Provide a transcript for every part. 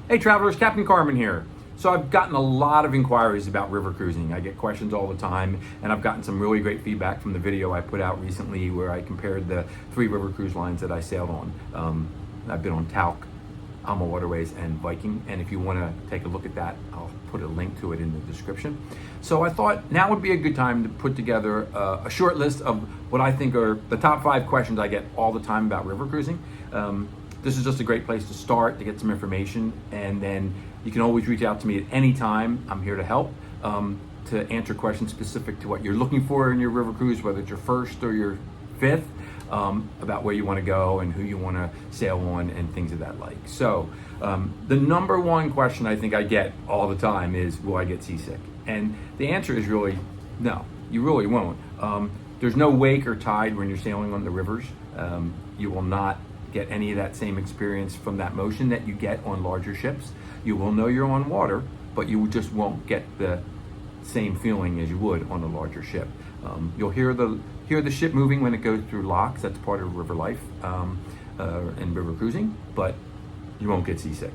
Hey travelers, Captain Carmen here. So I've gotten a lot of inquiries about river cruising. I get questions all the time, and I've gotten some really great feedback from the video I put out recently where I compared the 3 river cruise lines that I sailed on. I've been on Tauck, Waterways and Viking, and if you want to take a look at that, I'll put a link to it in the description. So I thought now would be a good time to put together a short list of what I think are the top 5 questions I get all the time about river cruising. This is just a great place to start to get some information, and then you can always reach out to me at any time. I'm here to help, to answer questions specific to what you're looking for in your river cruise, whether it's your first or your 5th, about where you want to go and who you want to sail on and things of that like. So the number 1 question I think I get all the time is, will I get seasick? And the answer is really no, you really won't. There's no wake or tide when you're sailing on the rivers. You will not get any of that same experience from that motion that you get on larger ships. You will know you're on water, but you just won't get the same feeling as you would on a larger ship. You'll hear the ship moving when it goes through locks. That's part of river life and river cruising, but you won't get seasick.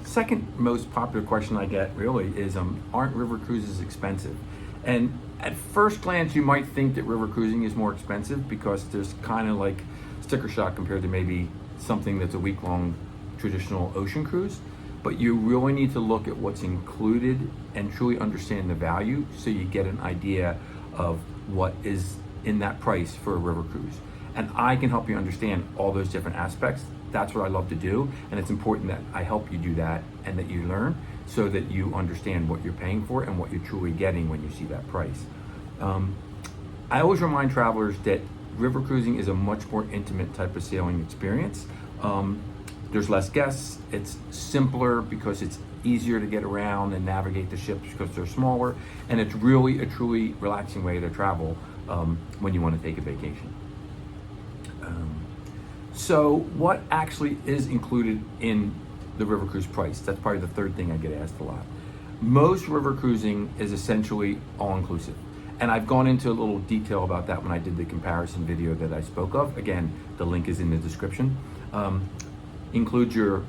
Second most popular question I get really is, aren't river cruises expensive? And at first glance, you might think that river cruising is more expensive because there's kind of like sticker shock compared to maybe something that's a week-long traditional ocean cruise. But you really need to look at what's included and truly understand the value so you get an idea of what is in that price for a river cruise. And I can help you understand all those different aspects. That's what I love to do, and it's important that I help you do that and that you learn so that you understand what you're paying for and what you're truly getting when you see that price. I always remind travelers that river cruising is a much more intimate type of sailing experience. There's less guests, it's simpler because it's easier to get around and navigate the ships because they're smaller, and it's really a truly relaxing way to travel when you want to take a vacation. So what actually is included in the river cruise price? That's probably the third thing I get asked a lot. Most river cruising is essentially all-inclusive. And I've gone into a little detail about that when I did the comparison video that I spoke of. Again, the link is in the description. Includes your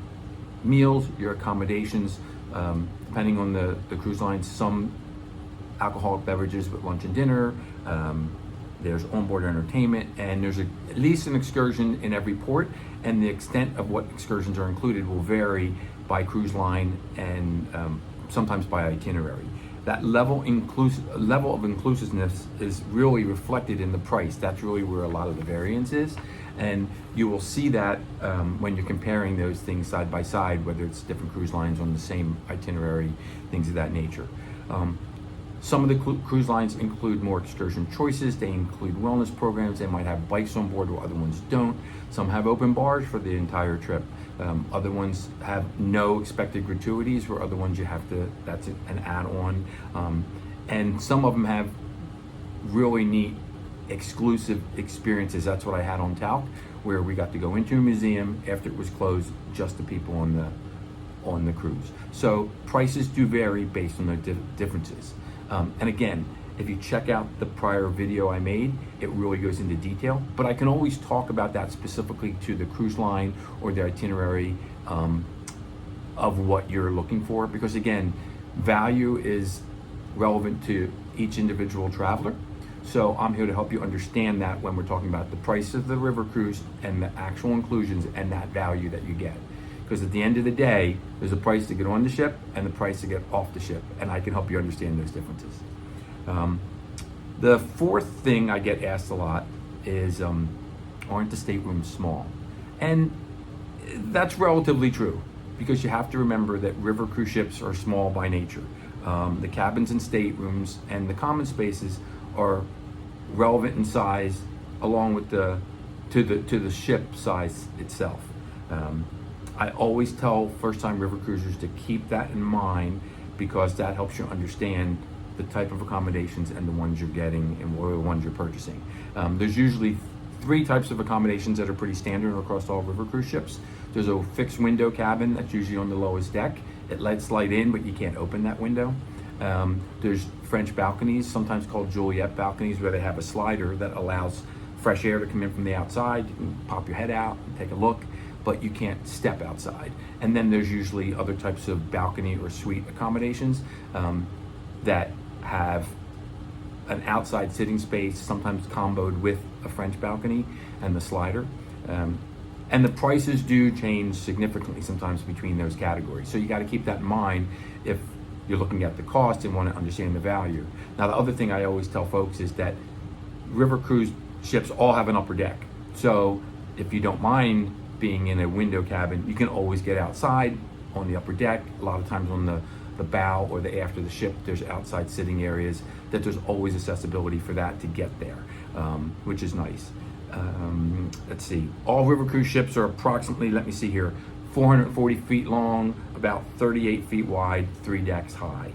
meals, your accommodations, depending on the cruise line, some alcoholic beverages with lunch and dinner, there's onboard entertainment, and there's at least an excursion in every port, and the extent of what excursions are included will vary by cruise line and sometimes by itinerary. That level of inclusiveness is really reflected in the price. That's really where a lot of the variance is, and you will see that when you're comparing those things side by side, whether it's different cruise lines on the same itinerary, things of that nature. Some of the cruise lines include more excursion choices. They include wellness programs. They might have bikes on board where other ones don't. Some have open bars for the entire trip. Other ones have no expected gratuities, where other ones you have to, that's an add-on. And some of them have really neat exclusive experiences. That's what I had on Tauck, where we got to go into a museum after it was closed just to people on the cruise. So prices do vary based on the differences. And again, if you check out the prior video I made, it really goes into detail, but I can always talk about that specifically to the cruise line or the itinerary of what you're looking for, because again, value is relevant to each individual traveler. So I'm here to help you understand that when we're talking about the price of the river cruise and the actual inclusions and that value that you get. Because at the end of the day, there's a price to get on the ship and the price to get off the ship, and I can help you understand those differences. The 4th thing I get asked a lot is, aren't the staterooms small? And that's relatively true, because you have to remember that river cruise ships are small by nature. The cabins and staterooms and the common spaces are relevant in size along with to the ship size itself. I always tell first-time river cruisers to keep that in mind, because that helps you understand the type of accommodations and the ones you're getting and what are the ones you're purchasing. There's usually 3 types of accommodations that are pretty standard across all river cruise ships. There's a fixed window cabin that's usually on the lowest deck. It lets light in, but you can't open that window. There's French balconies, sometimes called Juliet balconies, where they have a slider that allows fresh air to come in from the outside. You can pop your head out and take a look. but you can't step outside. And then there's usually other types of balcony or suite accommodations that have an outside sitting space, sometimes comboed with a French balcony and the slider. And the prices do change significantly sometimes between those categories. So you got to keep that in mind if you're looking at the cost and want to understand the value. Now, the other thing I always tell folks is that river cruise ships all have an upper deck. So if you don't mind being in a window cabin, you can always get outside on the upper deck. A lot of times on the bow or the aft of the ship, there's outside sitting areas that there's always accessibility for that to get there, which is nice. Let's see, all river cruise ships are approximately, let me see here, 440 feet long, about 38 feet wide, 3 decks high.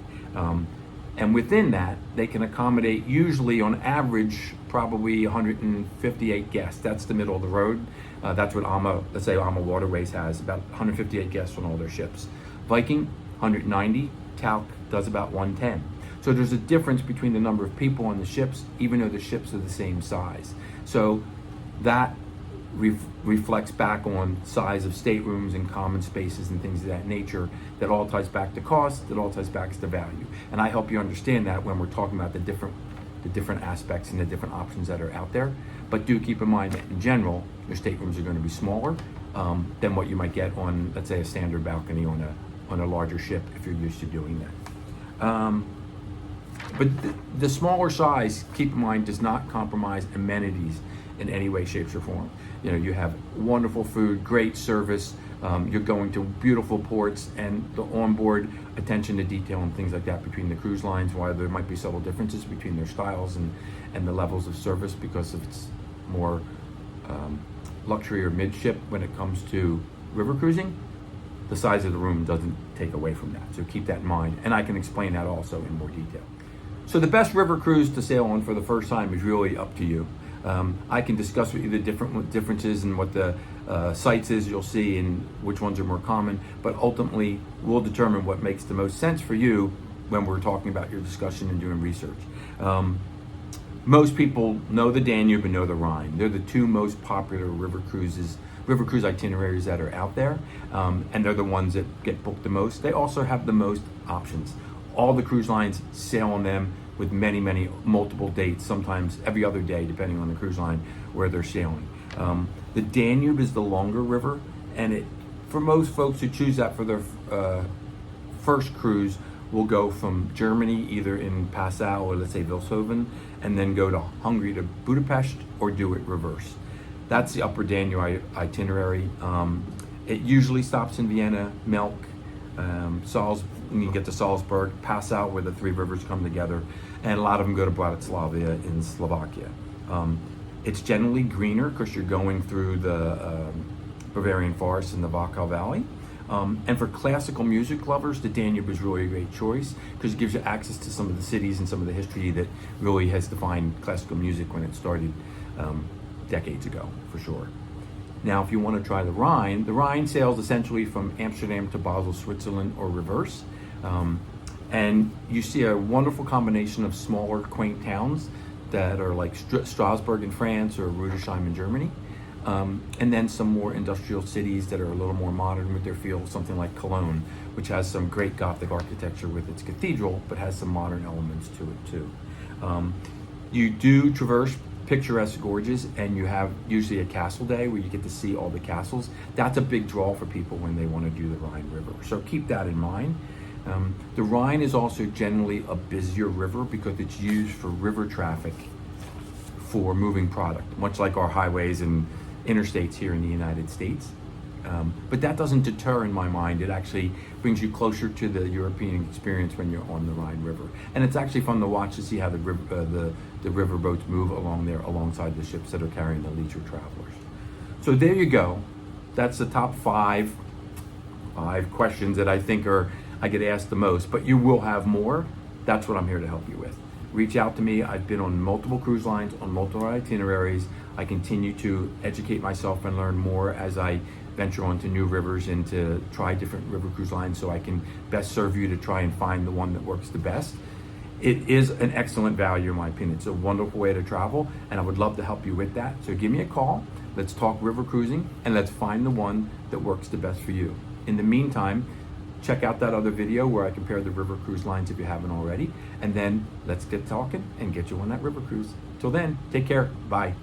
And within that, they can accommodate usually on average, probably 158 guests. That's the middle of the road. That's what let's say Waterways has, about 158 guests on all their ships. Viking, 190, Tauck does about 110. So there's a difference between the number of people on the ships, even though the ships are the same size. So that reflects back on size of staterooms and common spaces and things of that nature. That all ties back to cost, that all ties back to value. And I help you understand that when we're talking about the different aspects and the different options that are out there. But do keep in mind that in general, your staterooms are going to be smaller than what you might get on, let's say, a standard balcony on a larger ship if you're used to doing that. But the smaller size, keep in mind, does not compromise amenities in any way, shape, or form. You know, you have wonderful food, great service, you're going to beautiful ports, and the onboard attention to detail and things like that between the cruise lines, while there might be subtle differences between their styles and the levels of service because of it's more luxury or midship when it comes to river cruising. The size of the room doesn't take away from that, so keep that in mind, and I can explain that also in more detail. So the best river cruise to sail on for the first time is really up to you. I can discuss with you the differences and what the sites is you'll see and which ones are more common, but ultimately we'll determine what makes the most sense for you when we're talking about your discussion and doing research. Most people know the Danube and know the Rhine. They're the two most popular river cruise itineraries that are out there, and they're the ones that get booked the most. They also have the most options. All the cruise lines sail on them with many, multiple dates, sometimes every other day, depending on the cruise line where they're sailing. The Danube is the longer river, and for most folks who choose that for their first cruise, will go from Germany, either in Passau or let's say Vilshofen, and then go to Hungary to Budapest, or do it reverse. That's the upper Danube itinerary. It usually stops in Vienna, Melk, you get to Salzburg, Passau, where the three rivers come together, and a lot of them go to Bratislava in Slovakia. It's generally greener because you're going through the Bavarian forest in the Wachau Valley. And for classical music lovers, the Danube is really a great choice because it gives you access to some of the cities and some of the history that really has defined classical music when it started decades ago, for sure. Now, if you want to try the Rhine sails essentially from Amsterdam to Basel, Switzerland, or reverse. And you see a wonderful combination of smaller, quaint towns that are like Strasbourg in France or Rudolph in Germany. And then some more industrial cities that are a little more modern with their feel, something like Cologne, which has some great Gothic architecture with its cathedral, but has some modern elements to it too. You do traverse picturesque gorges, and you have usually a castle day where you get to see all the castles. That's a big draw for people when they want to do the Rhine River. So keep that in mind. The Rhine is also generally a busier river because it's used for river traffic for moving product, much like our highways and interstates here in the United States. But that doesn't deter in my mind. It actually brings you closer to the European experience when you're on the Rhine River. And it's actually fun to watch to see how the river boats move along there alongside the ships that are carrying the leisure travelers. So there you go. That's the top five questions that I think I get asked the most, but you will have more. That's what I'm here to help you with. Reach out to me. I've been on multiple cruise lines, on multiple itineraries. I continue to educate myself and learn more as I venture onto new rivers and to try different river cruise lines so I can best serve you to try and find the one that works the best. It is an excellent value in my opinion. It's a wonderful way to travel, and I would love to help you with that. So give me a call. let's talk river cruising, and let's find the one that works the best for you. In the meantime, check out that other video where I compare the river cruise lines if you haven't already, and then let's get talking and get you on that river cruise. Till then, take care. Bye.